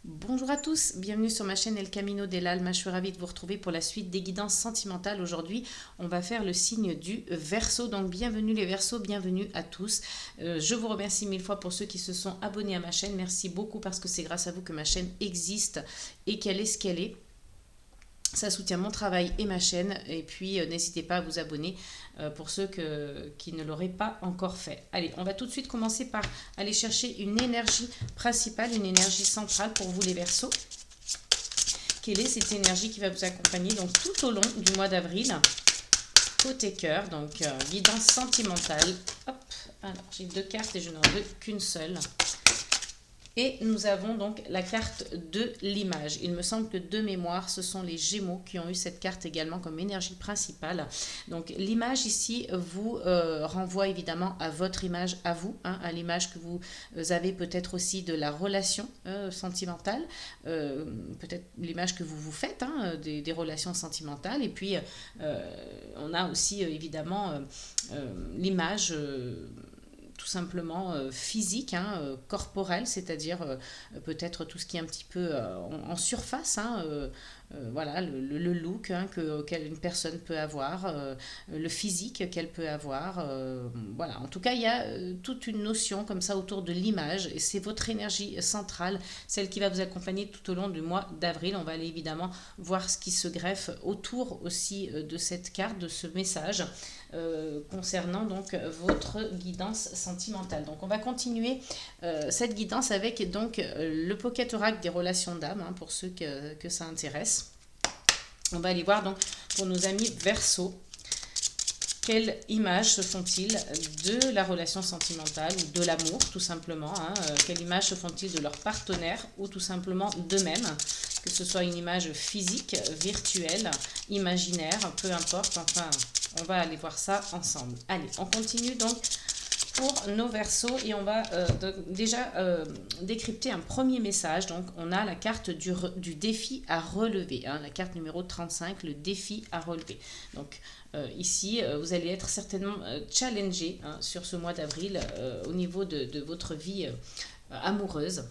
Bonjour à tous, bienvenue sur ma chaîne El Camino del Alma. Je suis ravie de vous retrouver pour la suite des guidances sentimentales. Aujourd'hui, on va faire le signe du Verseau. Donc, bienvenue les Verseaux, bienvenue à tous. Je vous remercie mille fois pour ceux qui se sont abonnés à ma chaîne. Merci beaucoup parce que c'est grâce à vous que ma chaîne existe et qu'elle est ce qu'elle est. Ça soutient mon travail et ma chaîne. Et puis, n'hésitez pas à vous abonner pour ceux qui ne l'auraient pas encore fait. Allez, on va tout de suite commencer par aller chercher une énergie principale, une énergie centrale pour vous les Verseaux. Quelle est cette énergie qui va vous accompagner donc tout au long du mois d'avril? Côté cœur, donc guidance sentimentale. Hop, alors j'ai deux cartes et je n'en veux qu'une seule. Et nous avons donc la carte de l'image. Il me semble que de mémoire, ce sont les Gémeaux qui ont eu cette carte également comme énergie principale. Donc l'image ici vous renvoie évidemment à votre image, à vous, hein, à l'image que vous avez peut-être aussi de la relation sentimentale, peut-être l'image que vous vous faites des relations sentimentales. Et puis on a aussi évidemment l'image tout simplement physique, corporel, c'est-à-dire peut-être tout ce qui est un petit peu en surface, voilà, le look qu'une personne peut avoir, le physique qu'elle peut avoir. Voilà, en tout cas, il y a toute une notion comme ça autour de l'image et c'est votre énergie centrale, celle qui va vous accompagner tout au long du mois d'avril. On va aller évidemment voir ce qui se greffe autour aussi de cette carte, de ce message. Concernant donc votre guidance sentimentale. Donc on va continuer cette guidance avec donc le Pocket Oracle des relations d'âme, pour ceux que ça intéresse. On va aller voir donc pour nos amis Verseau, quelle image se font-ils de la relation sentimentale ou de l'amour tout simplement, quelle image se font-ils de leur partenaire ou tout simplement d'eux-mêmes, que ce soit une image physique, virtuelle, imaginaire, peu importe, enfin on va aller voir ça ensemble. Allez, on continue donc pour nos Verseaux et on va déjà décrypter un premier message. Donc on a la carte du défi à relever, la carte numéro 35, le défi à relever. Donc ici, vous allez être certainement challengé sur ce mois d'avril au niveau de votre vie amoureuse.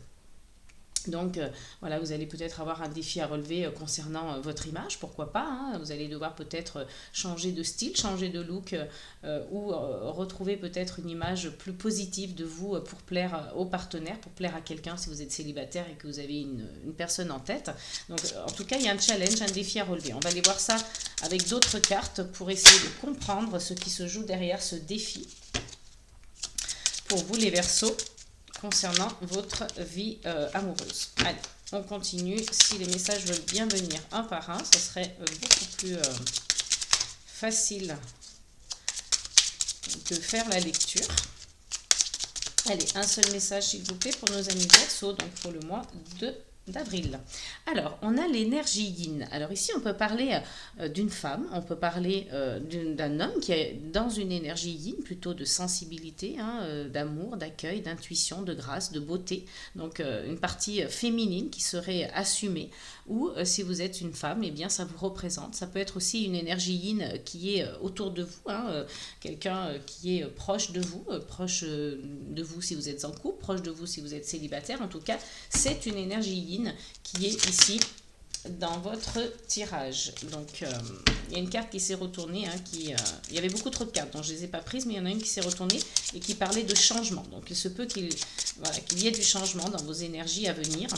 Donc voilà, vous allez peut-être avoir un défi à relever concernant votre image, pourquoi pas. Vous allez devoir peut-être changer de style, changer de look ou retrouver peut-être une image plus positive de vous pour plaire au partenaire, pour plaire à quelqu'un si vous êtes célibataire et que vous avez une personne en tête. Donc en tout cas, il y a un challenge, un défi à relever. On va aller voir ça avec d'autres cartes pour essayer de comprendre ce qui se joue derrière ce défi. Pour vous les Verseaux, concernant votre vie amoureuse. Allez, on continue. Si les messages veulent bien venir un par un, ce serait beaucoup plus facile de faire la lecture. Allez, un seul message s'il vous plaît pour nos amis Verseaux, donc pour le mois d'avril. Alors, on a l'énergie yin. Alors ici, on peut parler d'une femme, on peut parler d'un homme qui est dans une énergie yin, plutôt de sensibilité, d'amour, d'accueil, d'intuition, de grâce, de beauté. Donc, une partie féminine qui serait assumée. Ou si vous êtes une femme, eh bien, ça vous représente. Ça peut être aussi une énergie yin qui est autour de vous, quelqu'un qui est proche de vous si vous êtes en couple, proche de vous si vous êtes célibataire. En tout cas, c'est une énergie yin qui est ici dans votre tirage. Donc il y a une carte qui s'est retournée, il y avait beaucoup trop de cartes, donc je ne les ai pas prises, mais il y en a une qui s'est retournée et qui parlait de changement. Donc il se peut qu'il y ait du changement dans vos énergies à venir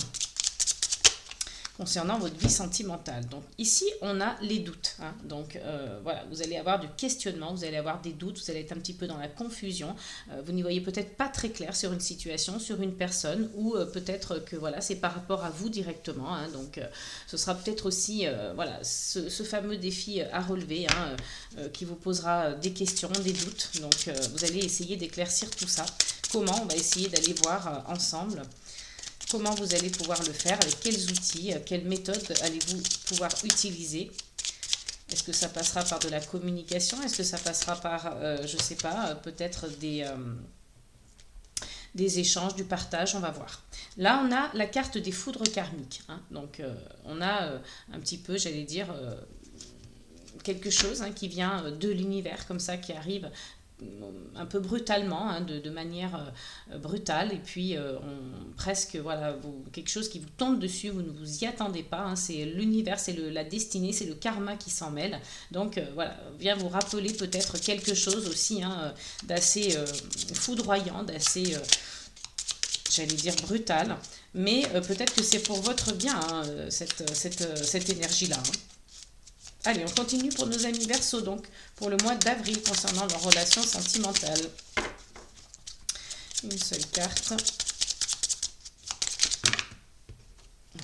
concernant votre vie sentimentale. Donc ici, on a les doutes. Donc voilà, vous allez avoir du questionnement, vous allez avoir des doutes, vous allez être un petit peu dans la confusion. Vous n'y voyez peut-être pas très clair sur une situation, sur une personne, ou peut-être que voilà, c'est par rapport à vous directement. Donc ce sera peut-être aussi voilà, ce fameux défi à relever qui vous posera des questions, des doutes. Donc vous allez essayer d'éclaircir tout ça. Comment? On va essayer d'aller voir ensemble. Comment vous allez pouvoir le faire, avec quels outils, quelles méthodes allez-vous pouvoir utiliser? Est-ce que ça passera par de la communication? Est-ce que ça passera par, je ne sais pas, peut-être des échanges, du partage? On va voir. Là, on a la carte des foudres karmiques. Donc, on a un petit peu, j'allais dire, quelque chose qui vient de l'univers, comme ça, qui arrive un peu brutalement, hein, de manière brutale, et puis presque, voilà, quelque chose qui vous tombe dessus, vous ne vous y attendez pas, hein, c'est l'univers, c'est la destinée, c'est le karma qui s'en mêle. Donc voilà, vient vous rappeler peut-être quelque chose aussi, hein, d'assez foudroyant, d'assez, j'allais dire brutal, mais peut-être que c'est pour votre bien, hein, cette énergie-là, hein. Allez, on continue pour nos amis Verseau, donc pour le mois d'avril concernant leurs relations sentimentales. Une seule carte.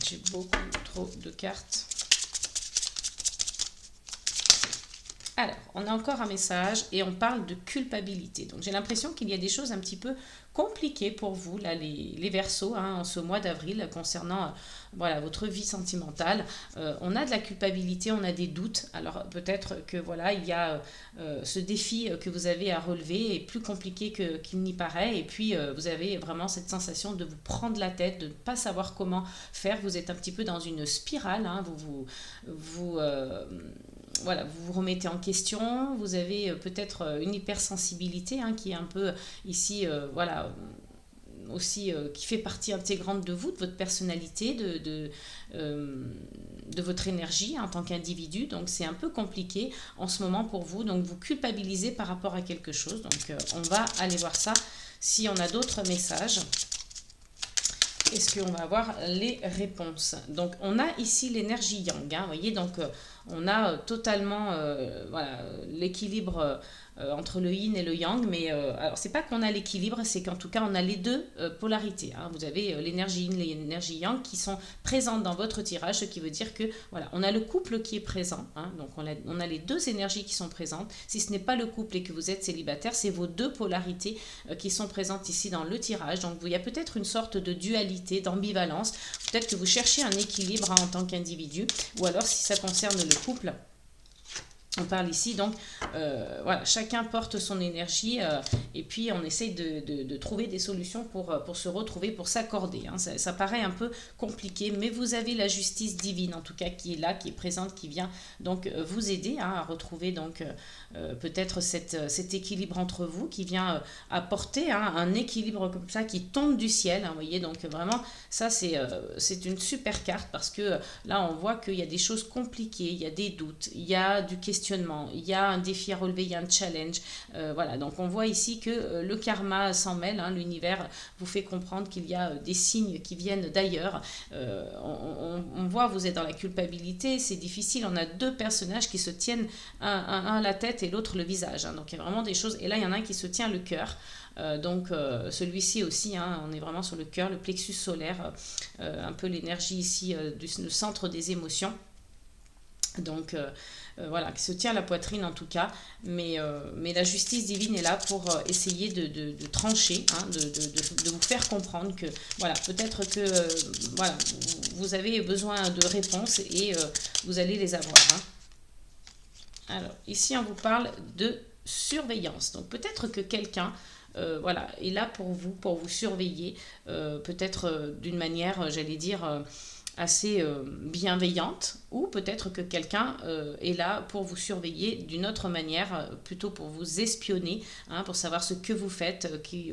J'ai beaucoup trop de cartes. Alors, on a encore un message et on parle de culpabilité. Donc, j'ai l'impression qu'il y a des choses un petit peu compliquées pour vous, là, les Verseaux, hein, en ce mois d'avril, concernant voilà, votre vie sentimentale. On a de la culpabilité, on a des doutes. Alors, peut-être que voilà, il y a ce défi que vous avez à relever est plus compliqué qu'il n'y paraît. Et puis, vous avez vraiment cette sensation de vous prendre la tête, de ne pas savoir comment faire. Vous êtes un petit peu dans une spirale, hein, voilà, vous vous remettez en question, vous avez peut-être une hypersensibilité, hein, qui est un peu ici, voilà, aussi qui fait partie intégrante de vous, de votre personnalité, de votre énergie, hein, en tant qu'individu. Donc c'est un peu compliqué en ce moment pour vous, donc vous culpabilisez par rapport à quelque chose. Donc on va aller voir ça si on a d'autres messages. Est-ce qu'on va avoir les réponses? Donc, on a ici l'énergie yang, hein, vous voyez, donc on a totalement voilà, l'équilibre entre le yin et le yang, mais alors c'est pas qu'on a l'équilibre, c'est qu'en tout cas on a les deux polarités, hein. Vous avez l'énergie yin, l'énergie yang qui sont présentes dans votre tirage, ce qui veut dire que voilà, on a le couple qui est présent, hein, donc on a les deux énergies qui sont présentes. Si ce n'est pas le couple et que vous êtes célibataire, c'est vos deux polarités qui sont présentes ici dans le tirage. Donc il y a peut-être une sorte de dualité, d'ambivalence, peut-être que vous cherchez un équilibre, hein, en tant qu'individu, ou alors si ça concerne le couple, on parle ici, donc voilà, chacun porte son énergie et puis on essaye de trouver des solutions pour se retrouver, pour s'accorder, hein. Ça paraît un peu compliqué, mais vous avez la justice divine en tout cas qui est là, qui est présente, qui vient donc vous aider, hein, à retrouver donc peut-être cet équilibre entre vous, qui vient apporter, hein, un équilibre comme ça qui tombe du ciel, hein, vous voyez. Donc vraiment ça c'est une super carte parce que là on voit qu'il y a des choses compliquées, il y a des doutes, il y a du questionnement, il y a un défi à relever, il y a un challenge, voilà. Donc on voit ici que le karma s'en mêle, hein, l'univers vous fait comprendre qu'il y a des signes qui viennent d'ailleurs. On voit, vous êtes dans la culpabilité, c'est difficile, on a deux personnages qui se tiennent un la tête et l'autre le visage, hein. Donc il y a vraiment des choses, et là il y en a un qui se tient le cœur. Donc celui-ci aussi, hein, on est vraiment sur le cœur, le plexus solaire, un peu l'énergie ici du centre des émotions. Donc voilà, qui se tient à la poitrine en tout cas, mais la justice divine est là pour essayer de trancher, hein, de vous faire comprendre que voilà, peut-être que voilà, vous avez besoin de réponses et vous allez les avoir, hein. Alors ici on vous parle de surveillance, donc peut-être que quelqu'un voilà, est là pour vous surveiller, peut-être d'une manière, j'allais dire, assez bienveillante, ou peut-être que quelqu'un est là pour vous surveiller d'une autre manière, plutôt pour vous espionner, hein, pour savoir ce que vous faites, qui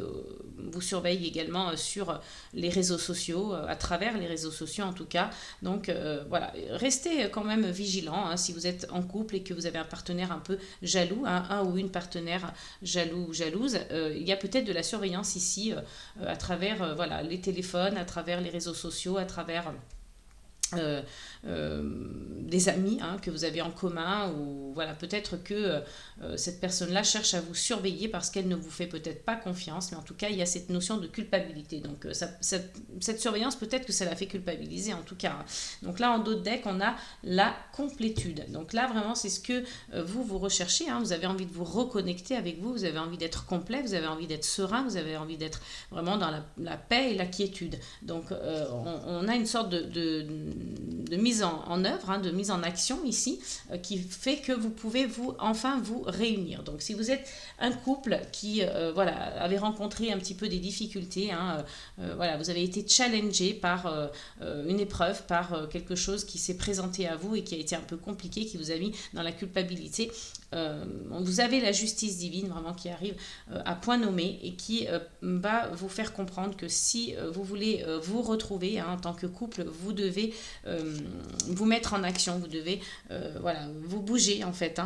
vous surveille également sur les réseaux sociaux, à travers les réseaux sociaux en tout cas. Donc voilà, restez quand même vigilant, hein, si vous êtes en couple et que vous avez un partenaire un peu jaloux, hein, un ou une partenaire jaloux ou jalouse, il y a peut-être de la surveillance ici à travers voilà, les téléphones, à travers les réseaux sociaux, à travers des amis, hein, que vous avez en commun, ou voilà, peut-être que cette personne-là cherche à vous surveiller parce qu'elle ne vous fait peut-être pas confiance, mais en tout cas il y a cette notion de culpabilité. Donc cette surveillance, peut-être que ça la fait culpabiliser en tout cas, hein. Donc là en dos de deck on a la complétude. Donc là vraiment c'est ce que vous recherchez, hein. Vous avez envie de vous reconnecter avec vous, vous avez envie d'être complet, vous avez envie d'être serein, vous avez envie d'être vraiment dans la paix et la quiétude. Donc on a une sorte de mise en œuvre, hein, de mise en action ici, qui fait que vous pouvez enfin vous réunir. Donc si vous êtes un couple qui voilà, avait rencontré un petit peu des difficultés, hein, voilà, vous avez été challengé par une épreuve, par quelque chose qui s'est présenté à vous et qui a été un peu compliqué, qui vous a mis dans la culpabilité, vous avez la justice divine vraiment qui arrive à point nommé et qui va vous faire comprendre que si vous voulez vous retrouver en tant que couple, vous devez vous mettre en action, vous devez voilà, vous bouger en fait.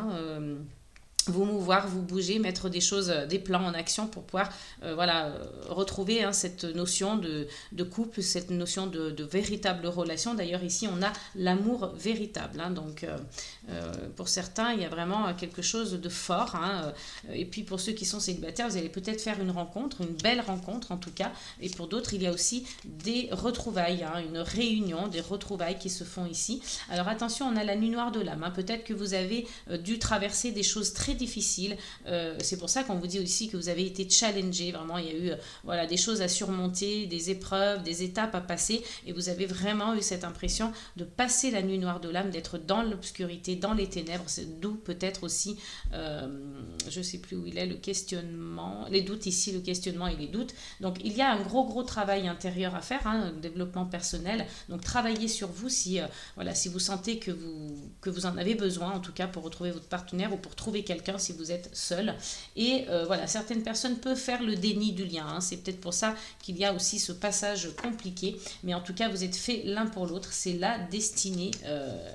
Vous mouvoir, vous bouger, mettre des choses, des plans en action pour pouvoir voilà, retrouver cette notion de couple, cette notion de véritable relation. D'ailleurs, ici, on a l'amour véritable. Donc, pour certains, il y a vraiment quelque chose de fort. Et puis, pour ceux qui sont célibataires, vous allez peut-être faire une rencontre, une belle rencontre en tout cas. Et pour d'autres, il y a aussi des retrouvailles, une réunion, des retrouvailles qui se font ici. Alors, attention, on a la nuit noire de l'âme. Peut-être que vous avez dû traverser des choses très difficile. C'est pour ça qu'on vous dit aussi que vous avez été challengé. Vraiment, il y a eu voilà, des choses à surmonter, des épreuves, des étapes à passer. Et vous avez vraiment eu cette impression de passer la nuit noire de l'âme, d'être dans l'obscurité, dans les ténèbres. C'est d'où peut-être aussi, je ne sais plus où il est, le questionnement, les doutes ici, le questionnement et les doutes. Donc, il y a un gros travail intérieur à faire, développement personnel. Donc, travaillez sur vous si, voilà, si vous sentez que vous en avez besoin, en tout cas, pour retrouver votre partenaire ou pour trouver quelqu'un si vous êtes seul. Et voilà, certaines personnes peuvent faire le déni du lien. C'est peut-être pour ça qu'il y a aussi ce passage compliqué. Mais en tout cas, vous êtes faits l'un pour l'autre. C'est la destinée.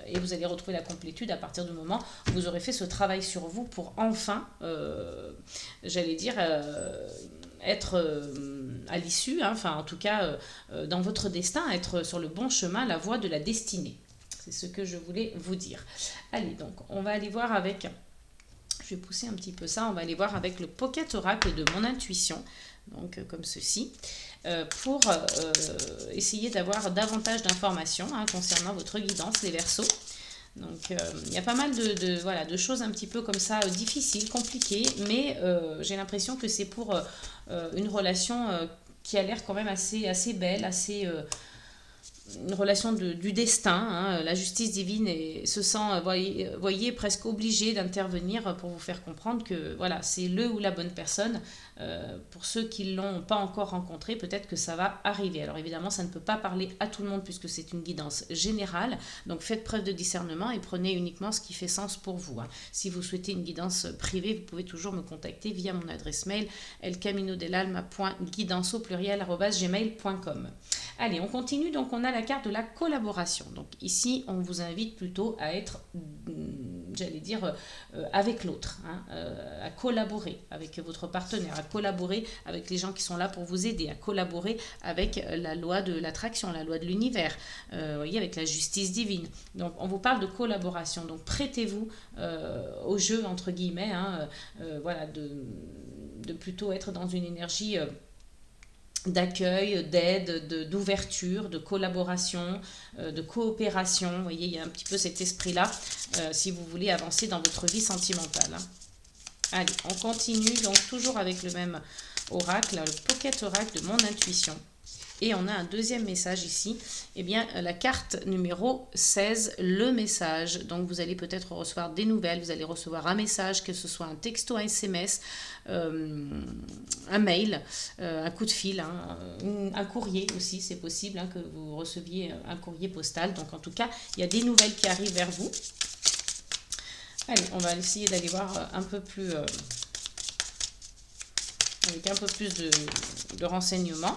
Et vous allez retrouver la complétude à partir du moment où vous aurez fait ce travail sur vous pour enfin, j'allais dire, être à l'issue, enfin en tout cas dans votre destin, être sur le bon chemin, la voie de la destinée. C'est ce que je voulais vous dire. Allez, donc on va aller voir avec... Je vais pousser un petit peu ça. On va aller voir avec le Pocket Oracle de mon intuition. Donc, comme ceci. Pour essayer d'avoir davantage d'informations concernant votre guidance, les Verseaux. Donc, il y a pas mal voilà, de choses un petit peu comme ça, difficiles, compliquées. Mais j'ai l'impression que c'est pour une relation qui a l'air quand même assez belle, assez... une relation du destin, la justice divine se sent, voyez, presque obligée d'intervenir pour vous faire comprendre que voilà, c'est le ou la bonne personne. Pour ceux qui ne l'ont pas encore rencontré, peut-être que ça va arriver. Alors évidemment, ça ne peut pas parler à tout le monde puisque c'est une guidance générale. Donc faites preuve de discernement et prenez uniquement ce qui fait sens pour vous. Si vous souhaitez une guidance privée, vous pouvez toujours me contacter via mon adresse mail elcaminodelalma.guidance@gmail.com. Allez, on continue. Donc on a la carte de la collaboration. Donc ici, on vous invite plutôt à être, j'allais dire, avec l'autre, à collaborer avec votre partenaire, à collaborer avec les gens qui sont là pour vous aider, à collaborer avec la loi de l'attraction, la loi de l'univers, voyez, avec la justice divine. Donc on vous parle de collaboration. Donc prêtez-vous au jeu, entre guillemets, voilà, de plutôt être dans une énergie... d'accueil, d'aide, d'ouverture, de collaboration, de coopération. Vous voyez, il y a un petit peu cet esprit-là si vous voulez avancer dans votre vie sentimentale. Allez, on continue donc toujours avec le même oracle, le Pocket Oracle de mon intuition. Et on a un deuxième message ici, eh bien la carte numéro 16, le message. Donc vous allez peut-être recevoir des nouvelles, vous allez recevoir un message, que ce soit un texto, un SMS, un mail, un coup de fil, un courrier aussi, c'est possible que vous receviez un courrier postal. Donc en tout cas, il y a des nouvelles qui arrivent vers vous. Allez, on va essayer d'aller voir un peu plus, avec un peu plus de renseignements.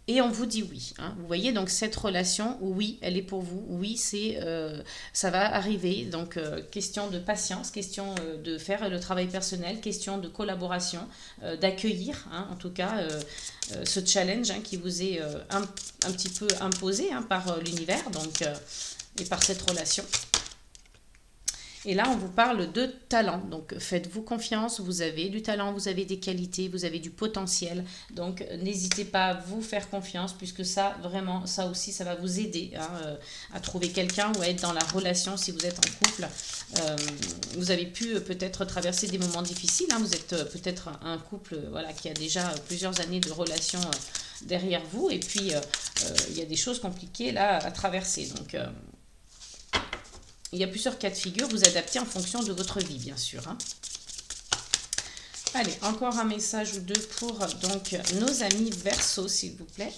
Et on vous dit oui. Vous voyez, donc cette relation, oui, elle est pour vous. Oui, ça va arriver. Donc, question de patience, question de faire le travail personnel, question de collaboration, d'accueillir, en tout cas, ce challenge qui vous est un petit peu imposé par l'univers et par cette relation. Et là, on vous parle de talent. Donc, faites-vous confiance. Vous avez du talent, vous avez des qualités, vous avez du potentiel. Donc, n'hésitez pas à vous faire confiance puisque ça, vraiment, ça aussi, ça va vous aider à trouver quelqu'un ou à être dans la relation si vous êtes en couple. Vous avez pu peut-être traverser des moments difficiles. Vous êtes peut-être un couple qui a déjà plusieurs années de relation derrière vous. Et puis, il y a des choses compliquées là à traverser. Donc, il y a plusieurs cas de figure, vous adaptez en fonction de votre vie, bien sûr. Allez, encore un message ou deux pour donc nos amis Verseaux, s'il vous plaît.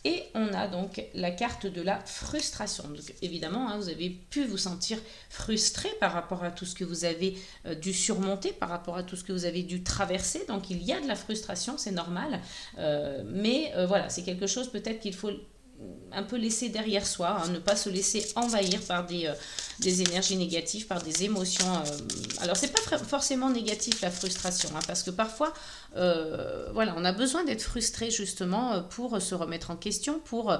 Et on a donc la carte de la frustration. Donc évidemment, hein, vous avez pu vous sentir frustré par rapport à tout ce que vous avez dû surmonter, par rapport à tout ce que vous avez dû traverser. Donc il y a de la frustration, c'est normal. Mais voilà, c'est quelque chose peut-être qu'il faut un peu laisser derrière soi, hein, ne pas se laisser envahir par des énergies négatives, par des émotions. Alors, c'est pas forcément négatif la frustration, hein, parce que parfois, voilà, on a besoin d'être frustré justement pour se remettre en question, pour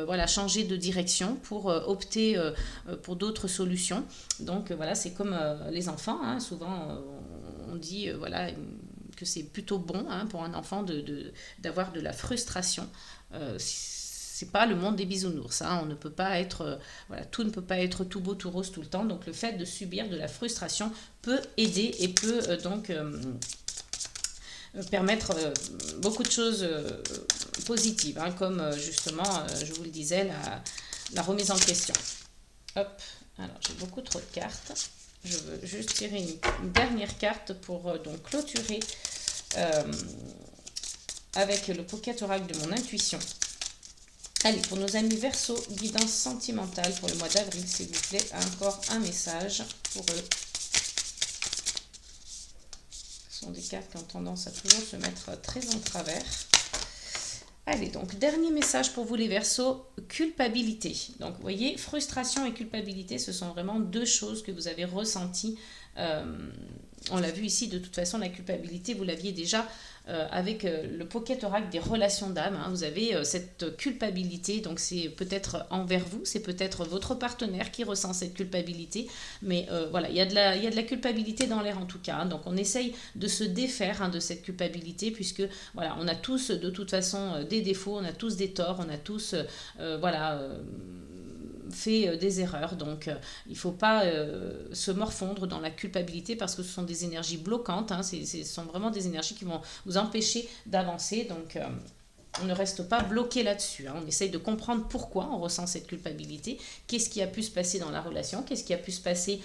voilà, changer de direction, pour opter pour d'autres solutions. Donc, voilà, c'est comme les enfants, hein, souvent on dit voilà, que c'est plutôt bon, hein, pour un enfant d'avoir de la frustration. C'est pas le monde des bisounours, hein. On ne peut pas être, voilà, tout ne peut pas être tout beau, tout rose tout le temps. Donc le fait de subir de la frustration peut aider et peut donc permettre beaucoup de choses positives, hein, comme justement, je vous le disais, la remise en question. Hop, alors j'ai beaucoup trop de cartes. Je veux juste tirer une dernière carte pour donc clôturer avec le Pocket Oracle de mon intuition. Allez, pour nos amis Verseau, guidance sentimentale pour le mois d'avril, s'il vous plaît. Encore un message pour eux. Ce sont des cartes qui ont tendance à toujours se mettre très en travers. Allez, donc, dernier message pour vous les Verseaux, culpabilité. Donc, vous voyez, frustration et culpabilité, ce sont vraiment deux choses que vous avez ressenties. On l'a vu ici, de toute façon, la culpabilité, vous l'aviez déjà avec le Pocket Oracle des relations d'âme. Hein, vous avez cette culpabilité, donc c'est peut-être envers vous, c'est peut-être votre partenaire qui ressent cette culpabilité, mais voilà, il y a de la culpabilité dans l'air en tout cas. Hein, donc on essaye de se défaire, hein, de cette culpabilité, puisque voilà, on a tous de toute façon des défauts, on a tous des torts, on a tous voilà fait des erreurs, donc il ne faut pas se morfondre dans la culpabilité parce que ce sont des énergies bloquantes, hein, ce sont vraiment des énergies qui vont vous empêcher d'avancer, donc on ne reste pas bloqué là-dessus, hein. On essaye de comprendre pourquoi on ressent cette culpabilité, qu'est-ce qui a pu se passer dans la relation, qu'est-ce qui a pu se passer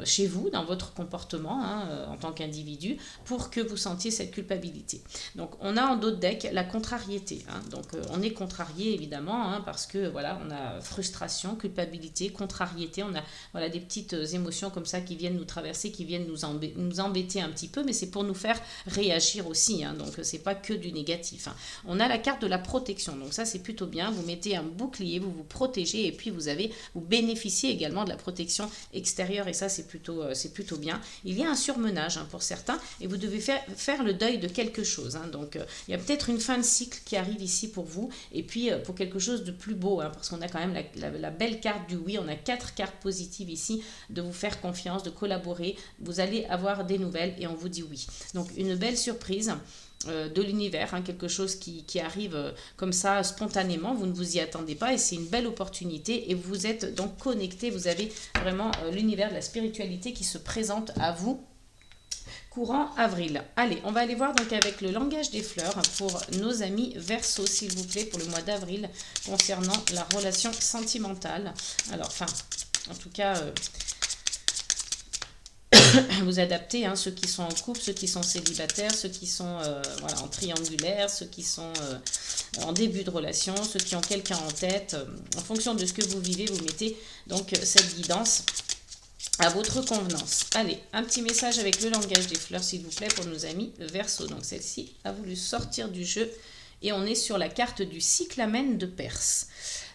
chez vous, dans votre comportement, hein, en tant qu'individu, pour que vous sentiez cette culpabilité. Donc on a en dos de deck la contrariété, hein. Donc on est contrarié évidemment, hein, parce que voilà, on a frustration, culpabilité, contrariété, on a voilà, des petites émotions comme ça qui viennent nous traverser, qui viennent nous embêter un petit peu, mais c'est pour nous faire réagir aussi, hein. Donc c'est pas que du négatif, hein. On a la carte de la protection, donc ça c'est plutôt bien, vous mettez un bouclier, vous vous protégez et puis vous bénéficiez également de la protection extérieure et ça c'est plutôt bien. Il y a un surmenage, hein, pour certains et vous devez faire le deuil de quelque chose, hein. Donc il y a peut-être une fin de cycle qui arrive ici pour vous et puis pour quelque chose de plus beau, hein, parce qu'on a quand même la belle carte du oui, on a 4 cartes positives ici, de vous faire confiance, de collaborer, vous allez avoir des nouvelles et on vous dit oui. Donc une belle surprise de l'univers, hein, quelque chose qui arrive comme ça spontanément, vous ne vous y attendez pas et c'est une belle opportunité et vous êtes donc connecté, vous avez vraiment l'univers de la spiritualité qui se présente à vous courant avril. Allez, on va aller voir donc avec le langage des fleurs pour nos amis Verseau, s'il vous plaît, pour le mois d'avril concernant la relation sentimentale. Alors, enfin, en tout cas vous adaptez, hein, ceux qui sont en couple, ceux qui sont célibataires, ceux qui sont voilà, en triangulaire, ceux qui sont en début de relation, ceux qui ont quelqu'un en tête. En fonction de ce que vous vivez, vous mettez donc cette guidance à votre convenance. Allez, un petit message avec le langage des fleurs, s'il vous plaît, pour nos amis Verseau. Donc celle-ci a voulu sortir du jeu et on est sur la carte du cyclamen de Perse.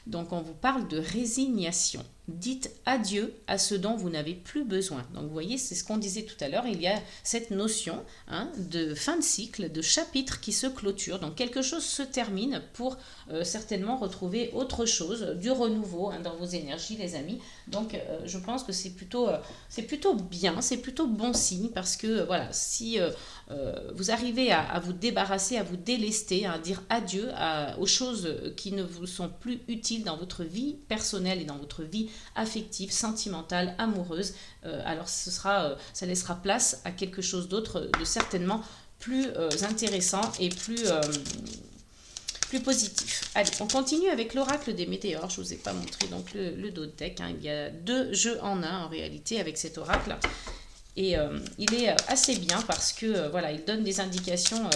Donc on vous parle de résignation. Dites adieu à ce dont vous n'avez plus besoin. Donc vous voyez, c'est ce qu'on disait tout à l'heure, il y a cette notion, hein, de fin de cycle, de chapitre qui se clôture. Donc quelque chose se termine pour certainement retrouver autre chose, du renouveau, hein, dans vos énergies les amis. Donc je pense que c'est plutôt bien, c'est plutôt bon signe parce que voilà, si vous arrivez à vous débarrasser, à vous délester, à dire adieu aux choses qui ne vous sont plus utiles dans votre vie personnelle et dans votre vie affective, sentimentale, amoureuse, alors ça laissera place à quelque chose d'autre de certainement plus intéressant et plus positif. Allez, on continue avec l'oracle des météores. Je ne vous ai pas montré donc le dos de deck, hein. Il y a 2 jeux en un en réalité avec cet oracle. Et il est assez bien parce que voilà, il donne des indications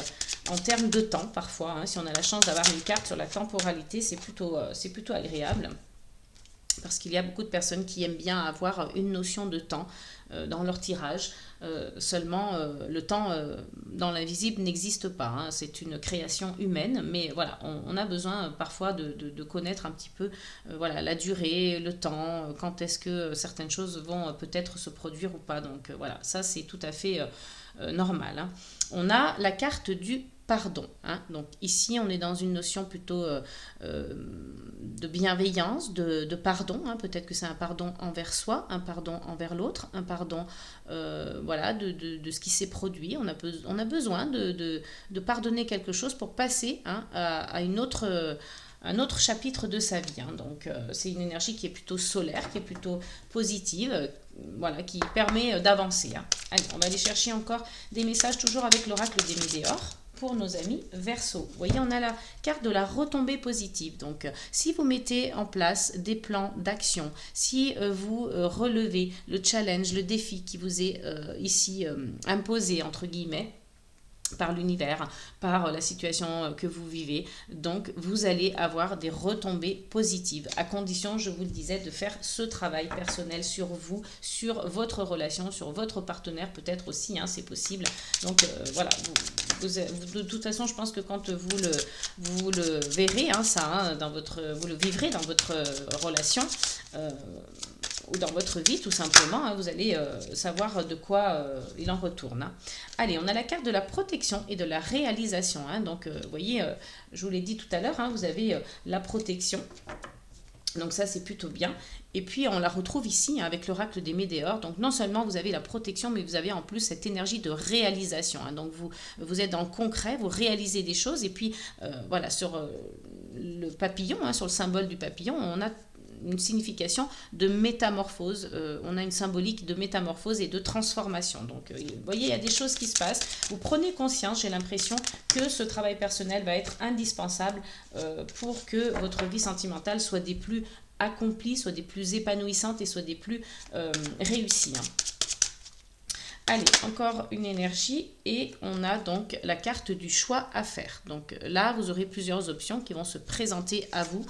en termes de temps parfois. Hein. Si on a la chance d'avoir une carte sur la temporalité, c'est plutôt agréable. Parce qu'il y a beaucoup de personnes qui aiment bien avoir une notion de temps dans leur tirage. Seulement, le temps dans l'invisible n'existe pas. Hein. C'est une création humaine, mais voilà, on a besoin parfois de connaître un petit peu voilà, la durée, le temps, quand est-ce que certaines choses vont peut-être se produire ou pas. Donc voilà, ça c'est tout à fait normal. Hein. On a la carte du pardon. Hein. Donc ici, on est dans une notion plutôt de bienveillance, de pardon. Hein. Peut-être que c'est un pardon envers soi, un pardon envers l'autre, un pardon voilà, de ce qui s'est produit. On a besoin de pardonner quelque chose pour passer hein, à une autre un autre chapitre de sa vie. Hein. Donc c'est une énergie qui est plutôt solaire, qui est plutôt positive, voilà, qui permet d'avancer. Hein. Allez, on va aller chercher encore des messages, toujours avec l'oracle des Météores pour nos amis Verseau. Vous voyez, on a la carte de la retombée positive. Donc, si vous mettez en place des plans d'action, si vous relevez le challenge, le défi qui vous est ici imposé, entre guillemets, par l'univers, par la situation que vous vivez. Donc, vous allez avoir des retombées positives, à condition, je vous le disais, de faire ce travail personnel sur vous, sur votre relation, sur votre partenaire, peut-être aussi, hein, c'est possible. Donc, voilà, de toute façon, je pense que quand vous le verrez, hein, ça, hein, vous le vivrez dans votre relation, ou dans votre vie tout simplement, hein, vous allez savoir de quoi il en retourne. Hein. Allez, on a la carte de la protection et de la réalisation. Hein. Donc, vous voyez, je vous l'ai dit tout à l'heure, hein, vous avez la protection. Donc ça, c'est plutôt bien. Et puis, on la retrouve ici hein, avec l'oracle des Météores. Donc, non seulement vous avez la protection, mais vous avez en plus cette énergie de réalisation. Hein. Donc, vous êtes dans le concret, vous réalisez des choses. Et puis, voilà, sur le papillon, hein, sur le symbole du papillon, on a une signification de métamorphose, on a une symbolique de métamorphose et de transformation. Donc, vous voyez, il y a des choses qui se passent. Vous prenez conscience, j'ai l'impression, que ce travail personnel va être indispensable pour que votre vie sentimentale soit des plus accomplies, soit des plus épanouissantes et soit des plus réussies. Hein. Allez, encore une énergie et on a donc la carte du choix à faire. Donc là, vous aurez plusieurs options qui vont se présenter à vous.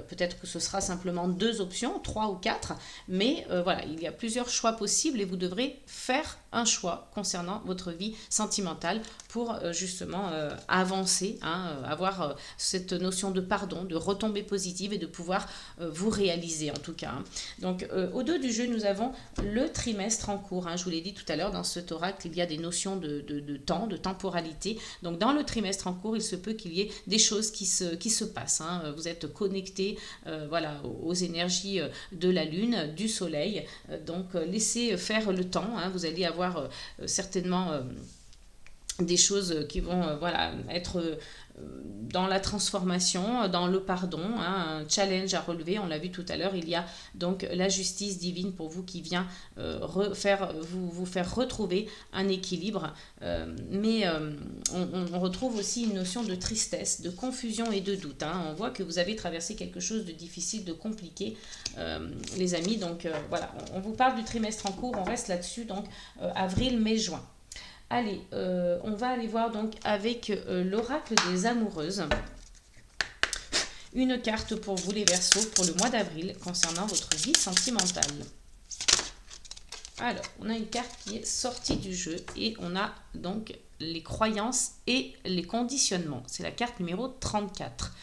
Peut-être que ce sera simplement 2 options, 3 ou 4, mais voilà, il y a plusieurs choix possibles et vous devrez faire un choix concernant votre vie sentimentale pour justement avancer, hein, avoir cette notion de pardon, de retombée positive et de pouvoir vous réaliser en tout cas. Hein. Donc au dos du jeu, nous avons le trimestre en cours. Hein. Je vous l'ai dit tout à l'heure, dans cet oracle, il y a des notions de temps, de temporalité. Donc dans le trimestre en cours, il se peut qu'il y ait des choses qui se passent. Hein. Vous êtes connecté voilà, aux énergies de la lune, du soleil. Donc laissez faire le temps. Hein. Vous allez avoir certainement des choses qui vont voilà, être dans la transformation, dans le pardon, hein, un challenge à relever, on l'a vu tout à l'heure, il y a donc la justice divine pour vous qui vient vous faire retrouver un équilibre, mais on retrouve aussi une notion de tristesse, de confusion et de doute. Hein. On voit que vous avez traversé quelque chose de difficile, de compliqué, les amis, donc voilà, on vous parle du trimestre en cours, on reste là-dessus, donc avril, mai, juin. Allez, on va aller voir donc avec l'oracle des amoureuses. Une carte pour vous les Verseaux pour le mois d'avril concernant votre vie sentimentale. Alors, on a une carte qui est sortie du jeu et on a donc les croyances et les conditionnements. C'est la carte numéro 34.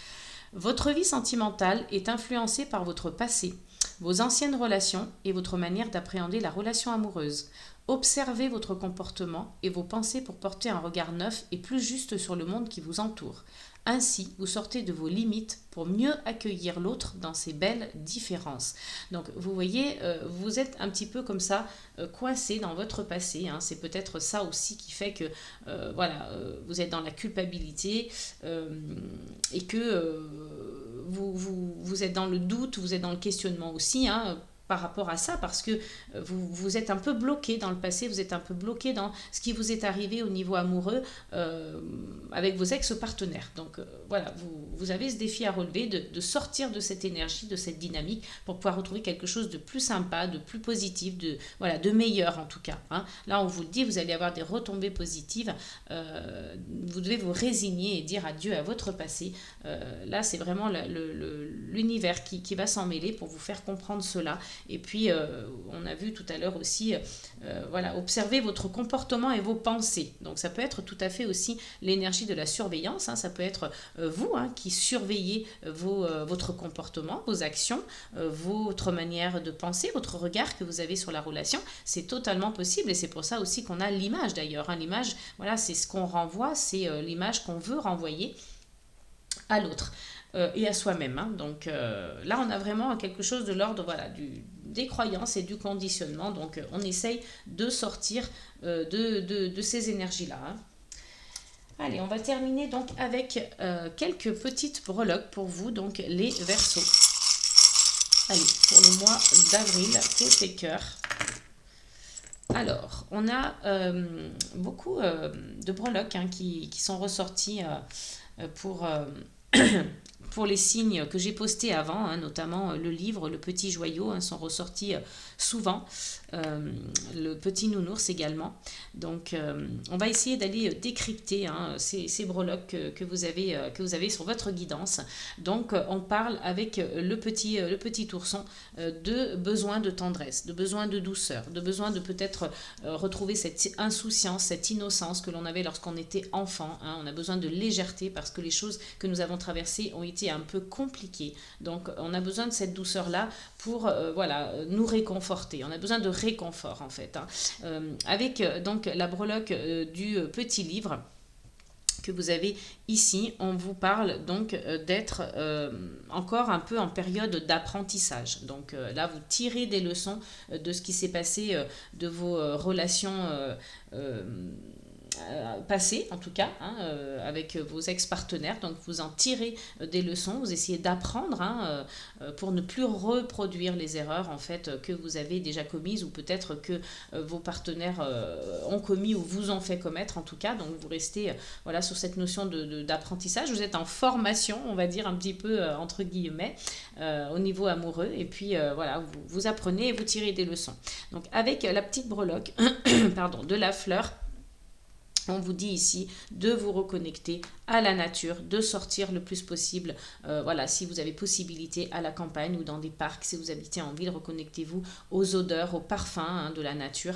Votre vie sentimentale est influencée par votre passé, vos anciennes relations et votre manière d'appréhender la relation amoureuse. Observez votre comportement et vos pensées pour porter un regard neuf et plus juste sur le monde qui vous entoure. Ainsi, vous sortez de vos limites pour mieux accueillir l'autre dans ses belles différences. Donc, vous voyez, vous êtes un petit peu comme ça, coincé dans votre passé. Hein. C'est peut-être ça aussi qui fait que, voilà, vous êtes dans la culpabilité et que vous êtes dans le doute, vous êtes dans le questionnement aussi, hein. par rapport à ça, parce que vous êtes un peu bloqué dans le passé, vous êtes un peu bloqué dans ce qui vous est arrivé au niveau amoureux avec vos ex-partenaires. Donc voilà, vous avez ce défi à relever de sortir de cette énergie, de cette dynamique, pour pouvoir retrouver quelque chose de plus sympa, de plus positif, voilà, de meilleur en tout cas. Hein. Là, on vous le dit, vous allez avoir des retombées positives. Vous devez vous résigner et dire adieu à votre passé. Là, c'est vraiment l'univers qui va s'en mêler pour vous faire comprendre cela. Et puis, on a vu tout à l'heure aussi, voilà, observer votre comportement et vos pensées. Donc, ça peut être tout à fait aussi l'énergie de la surveillance. Hein. Ça peut être vous qui surveillez votre comportement, vos actions, votre manière de penser, votre regard que vous avez sur la relation. C'est totalement possible et c'est pour ça aussi qu'on a l'image d'ailleurs. Hein. L'image, voilà, c'est ce qu'on renvoie, c'est l'image qu'on veut renvoyer à l'autre. Et à soi-même. Hein. Donc là, on a vraiment quelque chose de l'ordre voilà, des croyances et du conditionnement. Donc on essaye de sortir de ces énergies-là. Hein. Allez, on va terminer donc avec quelques petites breloques pour vous, donc les Verseaux. Allez, pour le mois d'avril, côté cœur. Alors, on a beaucoup de breloques qui sont ressorties pour... pour les signes que j'ai postés avant, hein, notamment le livre, le petit joyau, hein, sont ressortis souvent, le petit nounours également. Donc on va essayer d'aller décrypter hein, ces breloques que vous avez sur votre guidance. Donc on parle avec le petit ourson de besoin de tendresse, de besoin de douceur, de besoin de peut-être retrouver cette insouciance, cette innocence que l'on avait lorsqu'on était enfant. Hein. On a besoin de légèreté parce que les choses que nous avons traversées ont été un peu compliquées. Donc on a besoin de cette douceur-là pour voilà, nous réconforter. On a besoin de réconfort en fait. Hein. Avec donc la breloque du petit livre que vous avez ici, on vous parle donc d'être encore un peu en période d'apprentissage. Donc là, vous tirez des leçons de ce qui s'est passé, de vos relations passé en tout cas hein, avec vos ex-partenaires, donc vous en tirez des leçons, vous essayez d'apprendre hein, pour ne plus reproduire les erreurs en fait que vous avez déjà commises ou peut-être que vos partenaires ont commis ou vous ont fait commettre en tout cas. Donc vous restez voilà, sur cette notion d'apprentissage, vous êtes en formation on va dire un petit peu entre guillemets au niveau amoureux et puis voilà, vous apprenez et vous tirez des leçons. Donc avec la petite breloque pardon, de la fleur, on vous dit ici de vous reconnecter à la nature, de sortir le plus possible, voilà, si vous avez possibilité à la campagne ou dans des parcs, si vous habitez en ville, reconnectez-vous aux odeurs, aux parfums hein, de la nature,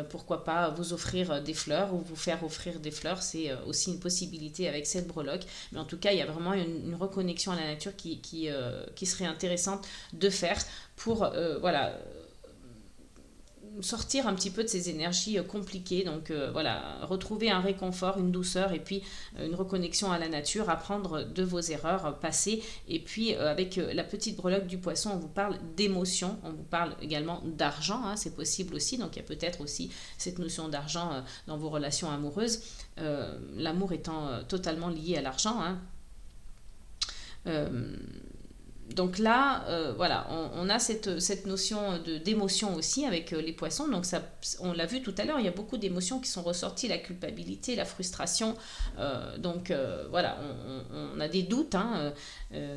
pourquoi pas vous offrir des fleurs ou vous faire offrir des fleurs, c'est aussi une possibilité avec cette breloque, mais en tout cas il y a vraiment une reconnexion à la nature qui serait intéressante de faire pour, voilà, sortir un petit peu de ces énergies compliquées, donc voilà, retrouver un réconfort, une douceur et puis une reconnexion à la nature, apprendre de vos erreurs passées et puis avec la petite breloque du poisson, on vous parle d'émotion, on vous parle également d'argent, hein, c'est possible aussi, donc il y a peut-être aussi cette notion d'argent dans vos relations amoureuses, l'amour étant totalement lié à l'argent, hein. Donc là, voilà, on a cette notion d'émotion aussi avec les poissons. Donc ça, on l'a vu tout à l'heure, il y a beaucoup d'émotions qui sont ressorties, la culpabilité, la frustration. Donc voilà, on a des doutes. Hein,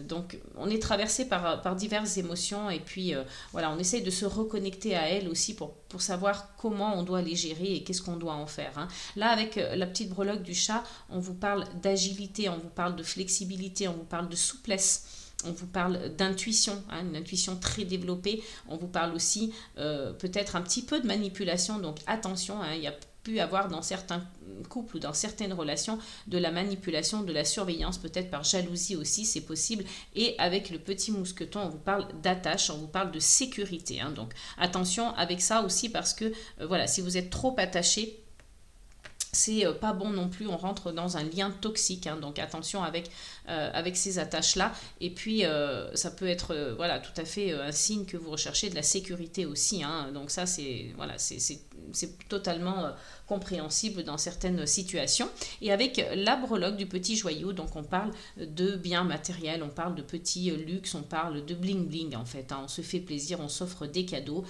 donc on est traversé par diverses émotions et puis voilà, on essaye de se reconnecter à elles aussi pour savoir comment on doit les gérer et qu'est-ce qu'on doit en faire. Hein. Là, avec la petite breloque du chat, on vous parle d'agilité, on vous parle de flexibilité, on vous parle de souplesse. On vous parle d'intuition, hein, une intuition très développée. On vous parle aussi peut-être un petit peu de manipulation. Donc attention, hein, il y a pu avoir dans certains couples ou dans certaines relations de la manipulation, de la surveillance, peut-être par jalousie aussi, c'est possible. Et avec le petit mousqueton, on vous parle d'attache, on vous parle de sécurité. Hein. Donc attention avec ça aussi parce que voilà, si vous êtes trop attaché, c'est pas bon non plus, on rentre dans un lien toxique, hein, donc attention avec ces attaches-là. Et puis, ça peut être voilà, tout à fait un signe que vous recherchez de la sécurité aussi, hein. Donc ça, c'est voilà, c'est totalement compréhensible dans certaines situations. Et avec l'abrologue du petit joyau, donc on parle de biens matériels, on parle de petits luxe, on parle de bling bling en fait, hein. On se fait plaisir, on s'offre des cadeaux,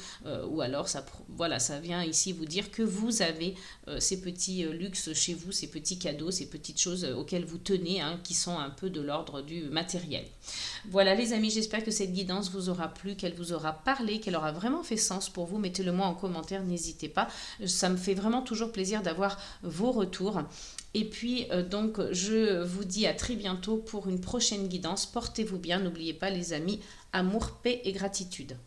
ou alors voilà, ça vient ici vous dire que vous avez ces petits luxe chez vous, ces petits cadeaux, ces petites choses auxquelles vous tenez, hein, qui sont un peu de l'ordre du matériel. Voilà les amis, j'espère que cette guidance vous aura plu, qu'elle vous aura parlé, qu'elle aura vraiment fait sens pour vous. Mettez-le moi en commentaire, n'hésitez pas. Ça me fait vraiment toujours plaisir d'avoir vos retours. Et puis, donc, je vous dis à très bientôt pour une prochaine guidance. Portez-vous bien, n'oubliez pas les amis, amour, paix et gratitude.